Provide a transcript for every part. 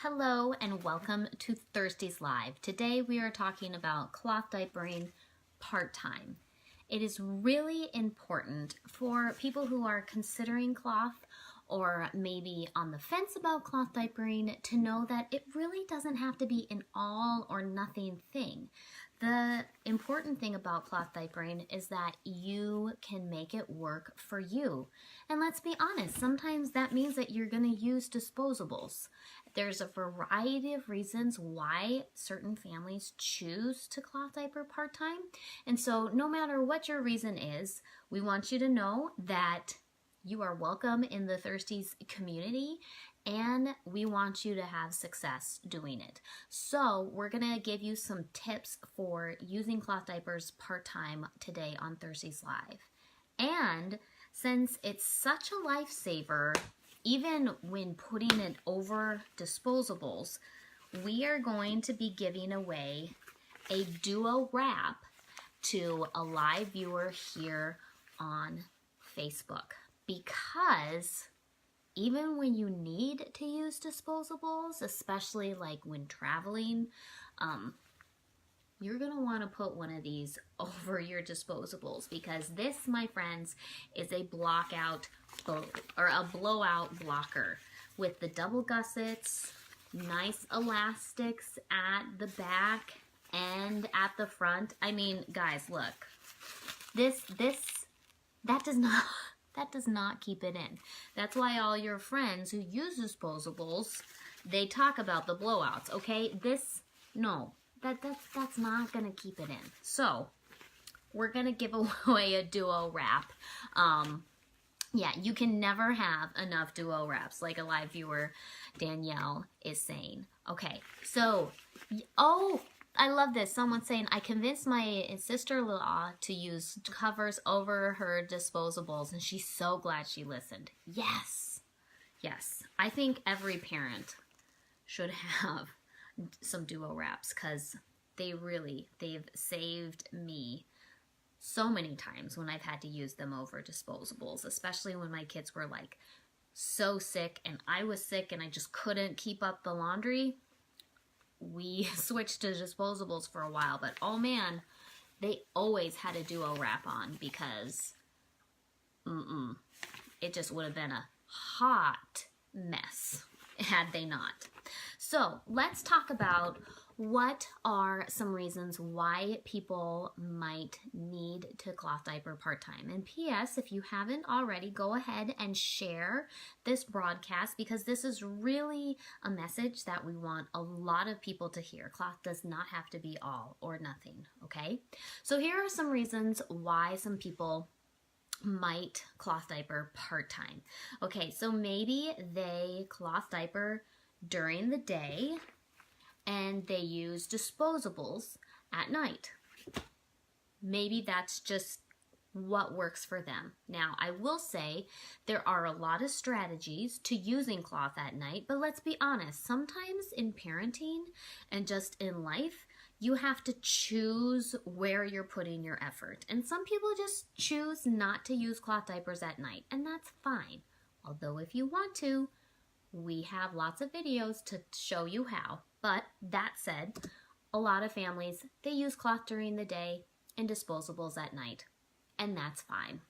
Hello and welcome to Thirsties Live. Today we are talking about cloth diapering part-time. It is really important for people who are considering cloth or maybe on the fence about cloth diapering to know that it really doesn't have to be an all or nothing thing. The important thing about cloth diapering is that you can make it work for you. And let's be honest, sometimes that means that you're going to use disposables. There's a variety of reasons why certain families choose to cloth diaper part-time. And so no matter what your reason is, we want you to know that you are welcome in the Thirsties community and we want you to have success doing it. So we're gonna give you some tips for using cloth diapers part-time today on Thirsties Live. And since it's such a lifesaver, even when putting it over disposables, we are going to be giving away a duo wrap to a live viewer here on Facebook. Because even when you need to use disposables, especially like when traveling, you're gonna want to put one of these over your disposables because this, my friends, is a blowout blocker with the double gussets, nice elastics at the back and at the front. I mean, guys, look, that does not keep it in. That's why all your friends who use disposables, they talk about the blowouts, okay? That's not gonna keep it in. So we're gonna give away a duo wrap. Yeah, you can never have enough duo wraps, like a live viewer, Danielle, is saying. Okay, so, oh, I love this. Someone's saying, I convinced my sister-in-law to use covers over her disposables, and she's so glad she listened. Yes, yes. I think every parent should have some duo wraps because they've saved me so many times when I've had to use them over disposables, especially when my kids were like so sick and I was sick and I just couldn't keep up the laundry. We switched to disposables for a while, but oh man, they always had a duo wrap on because it just would have been a hot mess had they not. So let's talk about what are some reasons why people might need to cloth diaper part-time. And P.S., if you haven't already, go ahead and share this broadcast because this is really a message that we want a lot of people to hear. Cloth does not have to be all or nothing, okay? So here are some reasons why some people might cloth diaper part-time. Okay, so maybe they cloth diaper during the day and they use disposables at night. Maybe that's just what works for them. Now, I will say there are a lot of strategies to using cloth at night, but let's be honest, sometimes in parenting and just in life, you have to choose where you're putting your effort. And some people just choose not to use cloth diapers at night, and that's fine. Although if you want to, we have lots of videos to show you how. But that said, a lot of families, they use cloth during the day and disposables at night, and that's fine,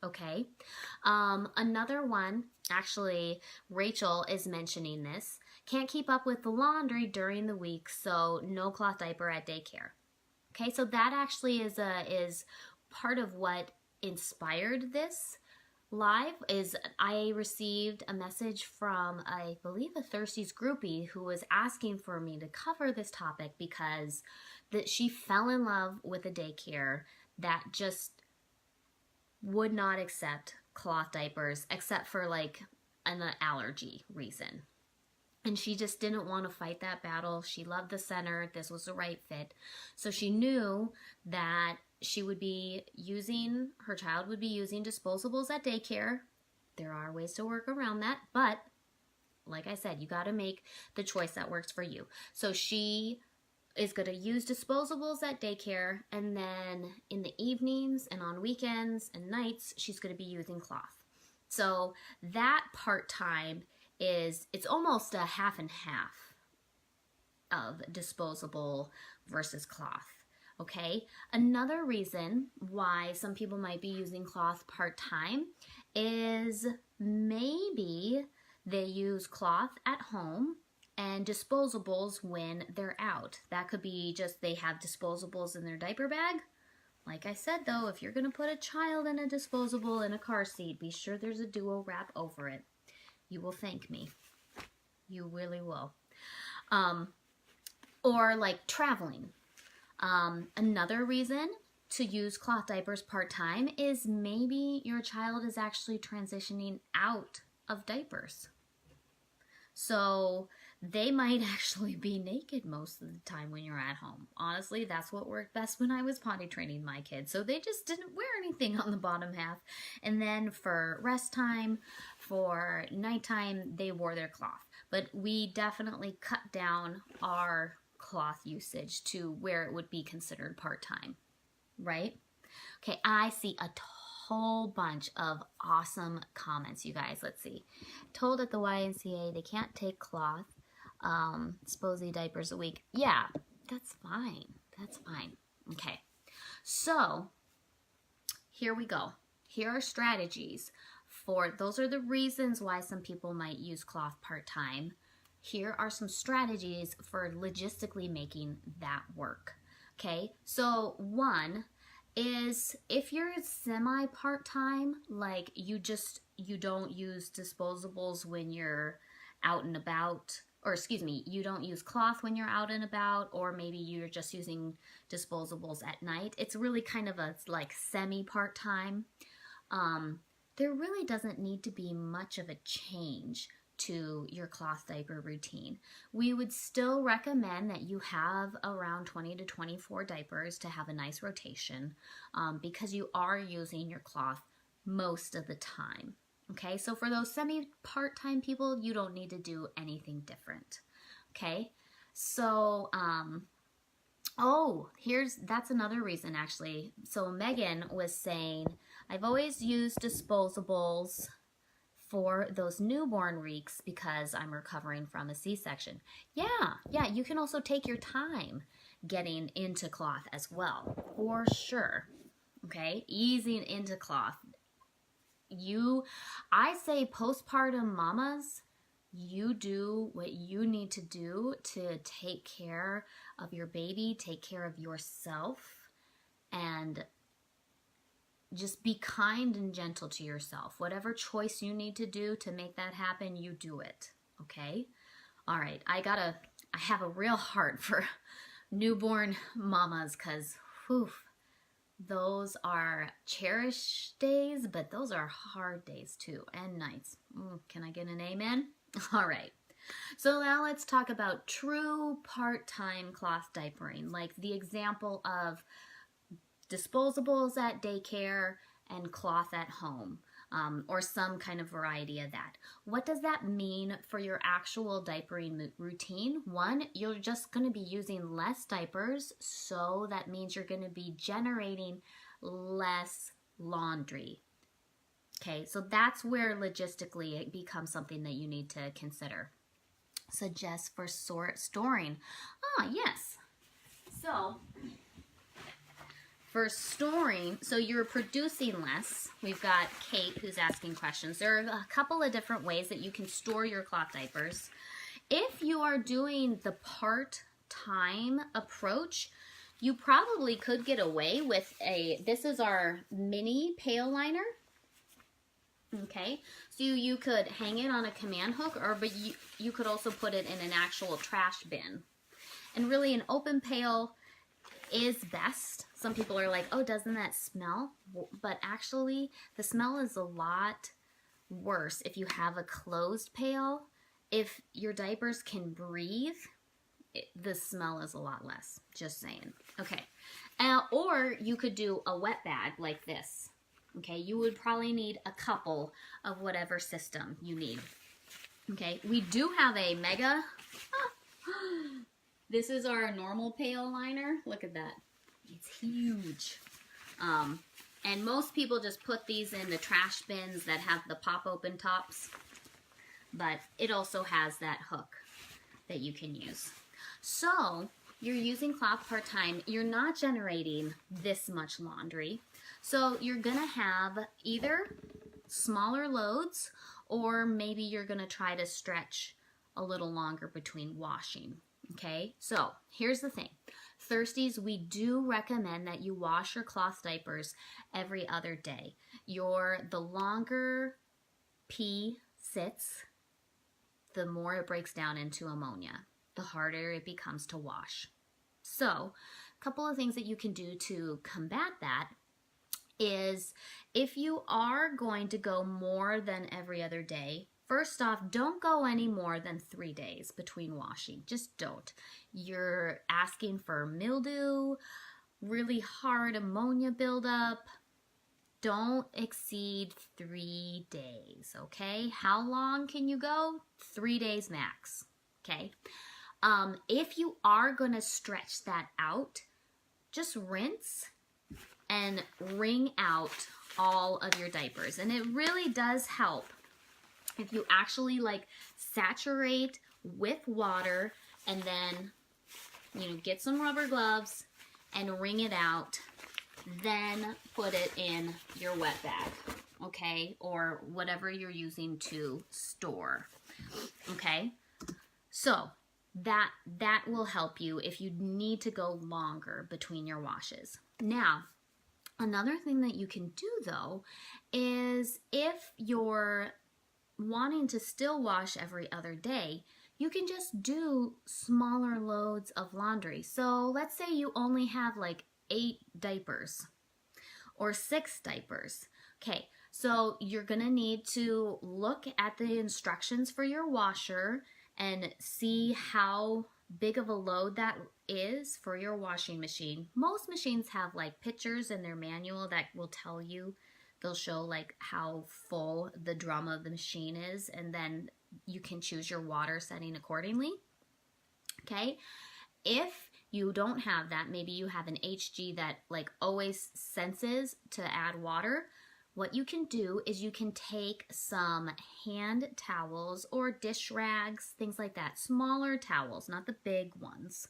okay? Another one, actually, Rachel is mentioning this, can't keep up with the laundry during the week, so no cloth diaper at daycare. Okay, so that actually is part of what inspired this live. Is I received a message from, I believe, a Thirsties groupie who was asking for me to cover this topic because she fell in love with a daycare that just would not accept cloth diapers except for like an allergy reason. And she just didn't want to fight that battle. She loved the center. This was the right fit. So she knew that she would be using, her child would be using disposables at daycare. There are ways to work around that, but like I said, you got to make the choice that works for you. So she is going to use disposables at daycare, and then in the evenings and on weekends and nights, she's going to be using cloth. So that part-time it's almost a half and half. of disposable versus cloth. Okay, another reason why some people might be using cloth part-time is maybe they use cloth at home and disposables when they're out. That could be just they have disposables in their diaper bag. Like I said though, if you're gonna put a child in a disposable in a car seat, be sure there's a duo wrap over it. You will thank me. You really will. Or like traveling. Another reason to use cloth diapers part-time is maybe your child is actually transitioning out of diapers. So they might actually be naked most of the time when you're at home. Honestly, that's what worked best when I was potty training my kids. So they just didn't wear anything on the bottom half. And then for rest time, for nighttime, they wore their cloth. But we definitely cut down our cloth usage to where it would be considered part-time, right? Okay, I see a whole bunch of awesome comments, you guys. Let's see. Told at the YMCA they can't take cloth, supposedly diapers a week. Yeah, that's fine. That's fine. Okay, so here we go. Here are strategies for, those are the reasons why some people might use cloth part-time. Here are some strategies for logistically making that work. Okay, so one is if you're semi part-time, like you don't use disposables when you're out and about, or excuse me, you don't use cloth when you're out and about, or maybe you're just using disposables at night. It's really kind of a like semi part-time. There really doesn't need to be much of a change to your cloth diaper routine. We would still recommend that you have around 20 to 24 diapers to have a nice rotation because you are using your cloth most of the time. Okay, so for those semi-part-time people, you don't need to do anything different. Okay, so that's another reason actually. So Megan was saying, I've always used disposables for those newborn weeks because I'm recovering from a C-section. Yeah, you can also take your time getting into cloth as well, for sure. Okay, easing into cloth. I say postpartum mamas, you do what you need to do to take care of your baby, take care of yourself, and just be kind and gentle to yourself. Whatever choice you need to do to make that happen, you do it, okay? All right, I have a real heart for newborn mamas because, those are cherished days, but those are hard days too, and nights. Can I get an amen? All right. So now let's talk about true part-time cloth diapering, like the example of disposables at daycare and cloth at home, or some kind of variety of that. What does that mean for your actual diapering routine? One, you're just going to be using less diapers, so that means you're going to be generating less laundry. Okay, so that's where logistically it becomes something that you need to consider. Suggest for storing. Yes. So for storing, so you're producing less. We've got Kate who's asking questions. There are a couple of different ways that you can store your cloth diapers. If you are doing the part-time approach, you probably could get away with this is our mini Pail Liner. Okay, so you could hang it on a command hook, but you could also put it in an actual trash bin. And really an open pail is best. Some people are like, oh, doesn't that smell? But actually, the smell is a lot worse if you have a closed pail. If your diapers can breathe, the smell is a lot less. Just saying. Okay. Or you could do a wet bag like this. Okay, you would probably need a couple of whatever system you need. Okay, we do have a mega. This is our normal Pail Liner. Look at that. It's huge. And most people just put these in the trash bins that have the pop open tops. But it also has that hook that you can use. So you're using cloth part-time, you're not generating this much laundry. So you're gonna have either smaller loads, or maybe you're gonna try to stretch a little longer between washing. Okay, so here's the thing. Thirsties, we do recommend that you wash your cloth diapers every other day. The longer pee sits, the more it breaks down into ammonia, the harder it becomes to wash. So a couple of things that you can do to combat that is, if you are going to go more than every other day, first off, don't go any more than 3 days between washing. Just don't. You're asking for mildew, really hard ammonia buildup. Don't exceed 3 days, okay? How long can you go? 3 days max, okay? If you are going to stretch that out, just rinse and wring out all of your diapers. And it really does help if you actually like saturate with water and then, get some rubber gloves and wring it out, then put it in your wet bag, okay? Or whatever you're using to store, okay? So that will help you if you need to go longer between your washes. Now, another thing that you can do though is, if you're wanting to still wash every other day, you can just do smaller loads of laundry. So let's say you only have like 8 diapers or 6 diapers. Okay, so you're gonna need to look at the instructions for your washer and see how big of a load that is for your washing machine. Most machines have like pictures in their manual that will tell you, they'll show like how full the drum of the machine is, and then you can choose your water setting accordingly. Okay, if you don't have that, maybe you have an HG that like always senses to add water, what you can do is you can take some hand towels or dish rags, things like that, smaller towels, not the big ones,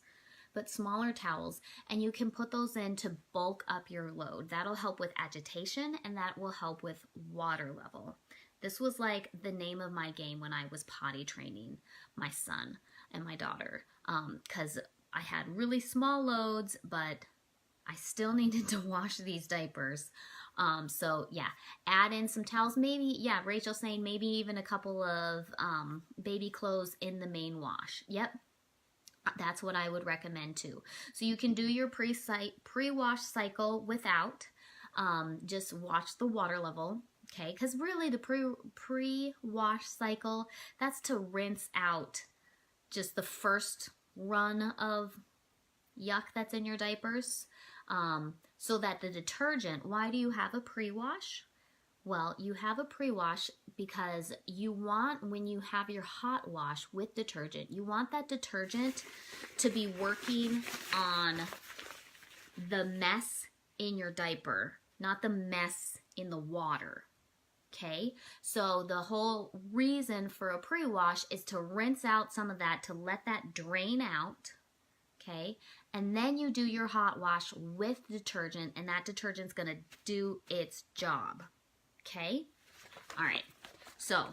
but smaller towels, and you can put those in to bulk up your load. That'll help with agitation, and that will help with water level. This was like the name of my game when I was potty training my son and my daughter, because I had really small loads, but I still needed to wash these diapers. So yeah, add in some towels, maybe, yeah, Rachel's saying maybe even a couple of baby clothes in the main wash. Yep, that's what I would recommend too. So you can do your pre-wash cycle without, just watch the water level, okay? Because really the pre-wash cycle, that's to rinse out just the first run of yuck that's in your diapers, so that the detergent, why do you have a pre-wash? Well, you have a pre-wash because you want, when you have your hot wash with detergent, you want that detergent to be working on the mess in your diaper, not the mess in the water. Okay, so the whole reason for a pre-wash is to rinse out some of that, to let that drain out, okay? And then you do your hot wash with detergent, and that detergent's gonna do its job, okay? All right, so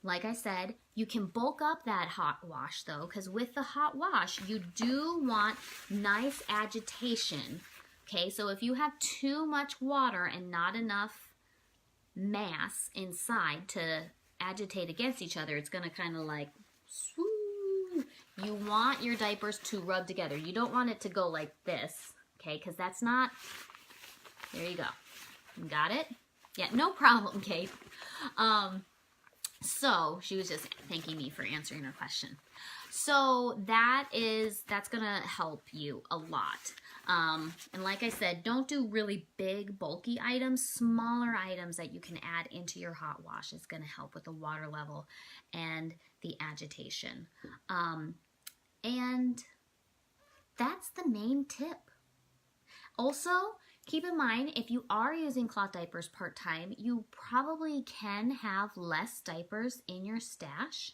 like I said, you can bulk up that hot wash though, because with the hot wash, you do want nice agitation, okay? So if you have too much water and not enough mass inside to agitate against each other, it's gonna kind of like swoo. You want your diapers to rub together. You don't want it to go like this, okay? Because that's not, there you go. You got it? Yeah, no problem, Kate. So she was just thanking me for answering her question. So that's gonna help you a lot. And like I said, don't do really big, bulky items. Smaller items that you can add into your hot wash is gonna help with the water level and the agitation. And that's the main tip. Also, keep in mind, if you are using cloth diapers part-time, you probably can have less diapers in your stash.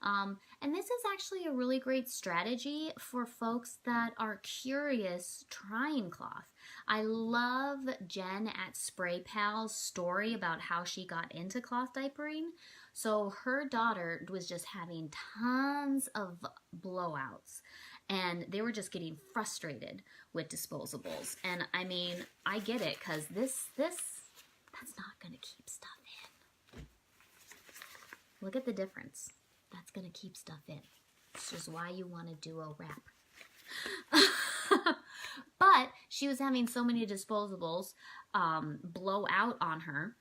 And this is actually a really great strategy for folks that are curious trying cloth. I love Jen at Spray Pal's story about how she got into cloth diapering. So her daughter was just having tons of blowouts, and they were just getting frustrated with disposables. And I mean, I get it, because that's not going to keep stuff in. Look at the difference. That's going to keep stuff in. This is why you want to do a wrap. But she was having so many disposables blow out on her.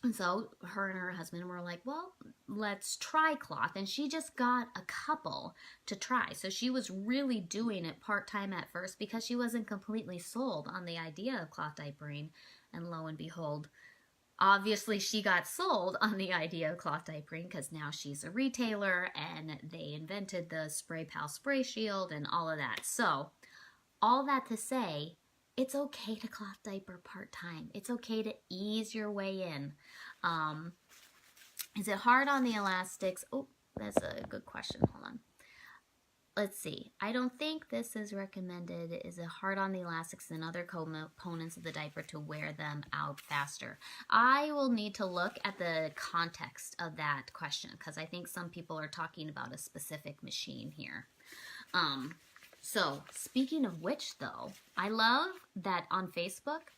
And so her and her husband were like, well, let's try cloth. And she just got a couple to try. So she was really doing it part-time at first because she wasn't completely sold on the idea of cloth diapering. And lo and behold, obviously she got sold on the idea of cloth diapering because now she's a retailer and they invented the Spray Pal Spray Shield and all of that. So all that to say, it's okay to cloth diaper part-time. It's okay to ease your way in. Is it hard on the elastics? Oh, that's a good question. Hold on. Let's see. I don't think this is recommended. Is it hard on the elastics and other components of the diaper to wear them out faster? I will need to look at the context of that question because I think some people are talking about a specific machine here. So speaking of which though, I love that on Facebook,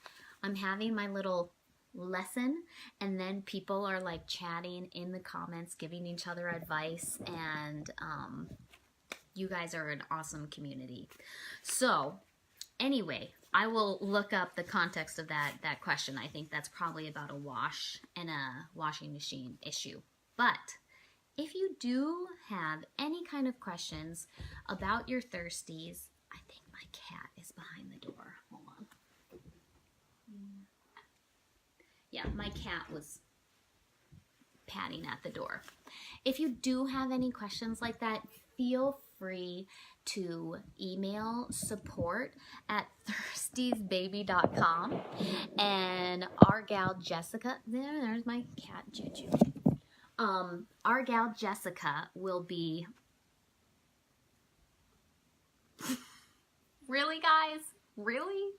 I'm having my little lesson and then people are like chatting in the comments, giving each other advice, and you guys are an awesome community. So anyway, I will look up the context of that question. I think that's probably about a wash and a washing machine issue. But if you do have any kind of questions about your Thirsties, I think my cat is behind the door. Hold on. Yeah, my cat was patting at the door. If you do have any questions like that, feel free to email support@thirstiesbaby.com, and our gal Jessica, there's my cat Juju. Our gal Jessica will be... Really, guys? Really?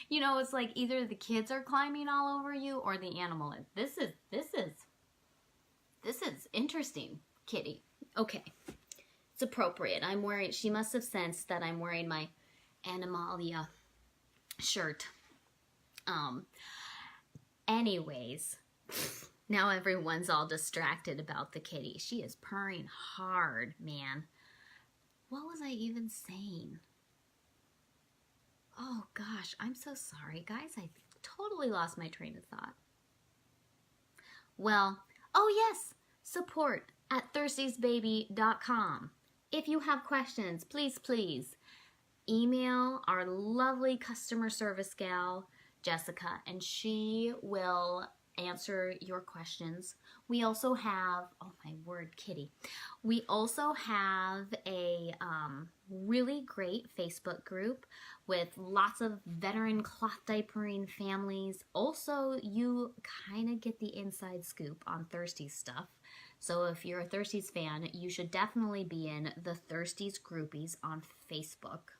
You know, it's like either the kids are climbing all over you or the animal is. This is interesting, kitty. Okay. It's appropriate. I'm wearing... She must have sensed that I'm wearing my Animalia shirt. Anyways... Now everyone's all distracted about the kitty. She is purring hard, man. What was I even saying? Oh gosh, I'm so sorry, guys. I totally lost my train of thought. Well, oh yes, support@thirstiesbaby.com. If you have questions, please email our lovely customer service gal, Jessica, and she will answer your questions. We also have, oh my word, kitty. We also have a really great Facebook group with lots of veteran cloth diapering families. Also, you kind of get the inside scoop on Thirsties stuff. So if you're a Thirsties fan, you should definitely be in the Thirsties groupies on Facebook.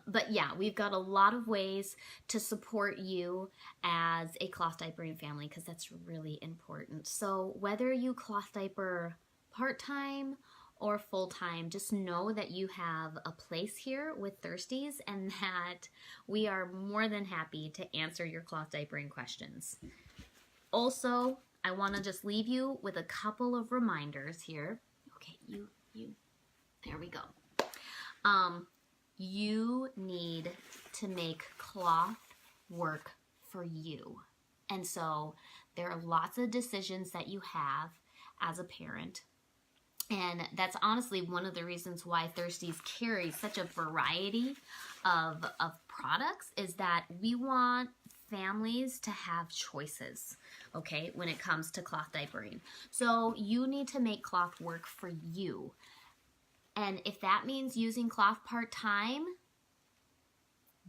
But yeah, we've got a lot of ways to support you as a cloth diapering family because that's really important. So whether you cloth diaper part-time or full-time, just know that you have a place here with Thirsties and that we are more than happy to answer your cloth diapering questions. Also, I want to just leave you with a couple of reminders here. Okay, you, there we go. You need to make cloth work for you. And so there are lots of decisions that you have as a parent. And that's honestly one of the reasons why Thirsties carries such a variety of products, is that we want families to have choices, okay, when it comes to cloth diapering. So you need to make cloth work for you. And if that means using cloth part-time,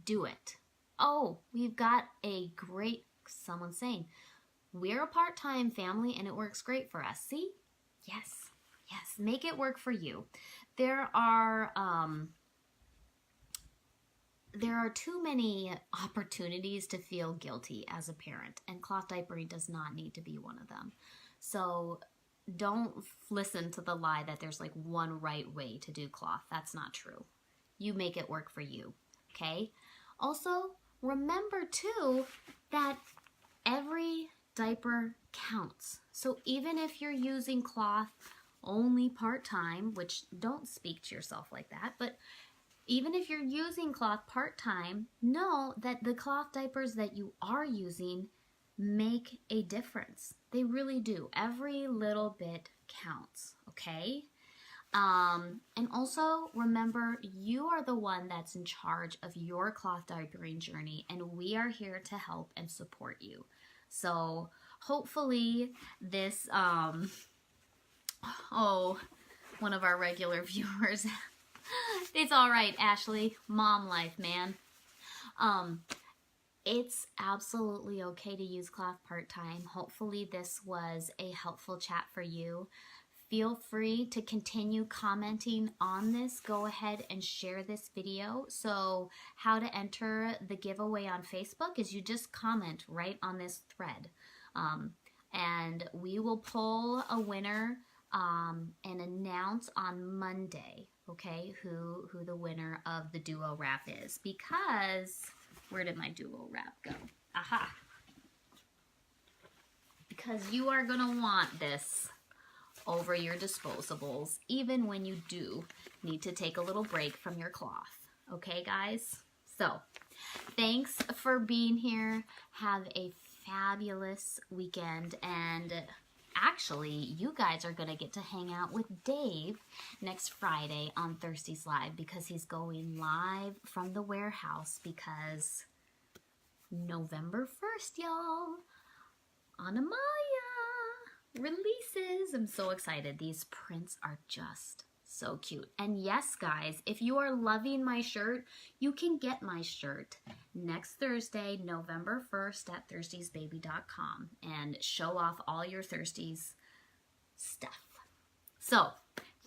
do it. Oh, we've got a great, someone's saying, we're a part-time family and it works great for us. See? Yes, yes, make it work for you. There are too many opportunities to feel guilty as a parent, and cloth diapering does not need to be one of them. So don't listen to the lie that there's like one right way to do cloth. That's not true. You make it work for you, okay? Also, remember too that every diaper counts. So even if you're using cloth only part-time, which don't speak to yourself like that, but even if you're using cloth part-time, know that the cloth diapers that you are using make a difference. They really do. Every little bit counts, okay? And also remember, you are the one that's in charge of your cloth diapering journey, and we are here to help and support you. So hopefully this, one of our regular viewers, it's all right, Ashley, mom life, man. It's absolutely okay to use cloth part-time. Hopefully this was a helpful chat for you. Feel free to continue commenting on this. Go ahead and share this video. So how to enter the giveaway on Facebook is you just comment right on this thread. And we will pull a winner and announce on Monday, okay, who the winner of the duo wrap is. Because, where did my duo wrap go? Aha! Because you are going to want this over your disposables, even when you do need to take a little break from your cloth. Okay, guys? So, thanks for being here. Have a fabulous weekend, and actually, you guys are going to get to hang out with Dave next Friday on Thirsties Live, because he's going live from the warehouse, because November 1st, y'all, Anna releases. I'm so excited. These prints are just so cute. And yes, guys, if you are loving my shirt, you can get my shirt next Thursday, November 1st at thirstiesbaby.com and show off all your Thirsties stuff. So,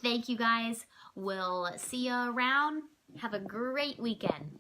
thank you guys. We'll see you around. Have a great weekend.